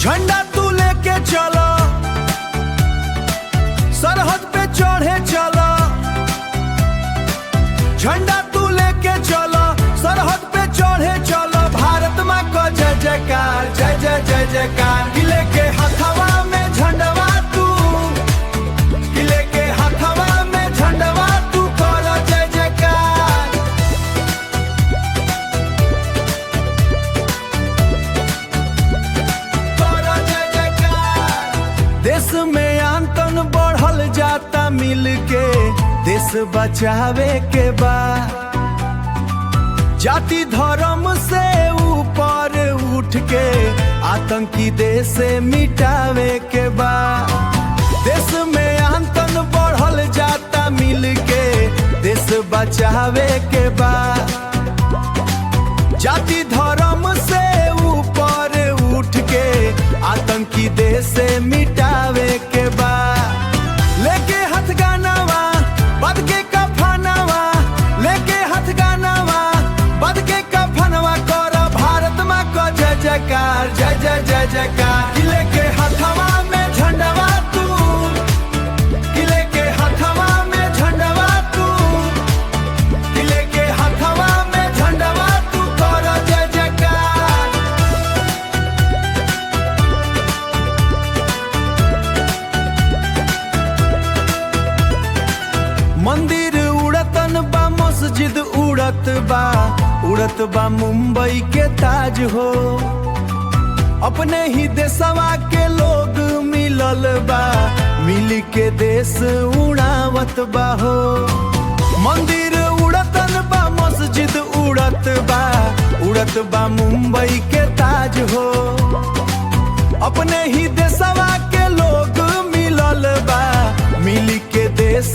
झंडा तू लेके चलो, सरहद पे चढ़े चलो। झंडा तू लेके चलो, सरहद पे चढ़े चलो। भारत माँ को जय जयकार, जय जय जय जयकार। किले के हथवा में झंडवा तू, किले के हथवा में झंडवा तू करो जय जयकार। करो जय जयकार। देश में आतंक बढ़ल जाता, मिलके देश बचावे के बाद। जाति धर्म से ऊपर उठ के आतंकी देश मिटावे के बाद। देश में आतंक बढ़ल जाता, मिलके देश बचावे के बाद। जाति धर्म से ऊपर उठ के आतंकी देश मिटावे के बाद। लेके हाथ गानावा बद के कफनवा, लेके हाथ गानावा बद के कफनवा। करो भारत माँ को जय जयकार, जय जय जय जयकार। किले के हथवा में झंडवा तू, किले के हथवा में झंडवा तू, किले के हथवा में झंडवा तू करो जय जयकार। मंदिर उड़तन बा, मस्जिद उड़त बा, उड़त बा मुंबई के ताज हो। अपने ही देशवा के लोग मिलल बा, मिल के देश उड़ावत बा हो। मंदिर उड़तन बा, मस्जिद उड़त बा, उड़त बा मुंबई के ताज हो। अपने ही देशवा के लोग मिलल बा, मिल के देश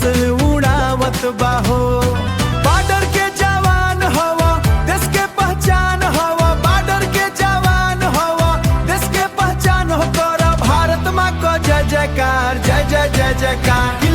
उड़ावत बा हो। बॉर्डर के जवान हवा, देश के पहचान हवा। बॉर्डर के जवान हवा, देश के पहचान हो। करो भारत माँ को जय जयकार, जय जय जय जयकार।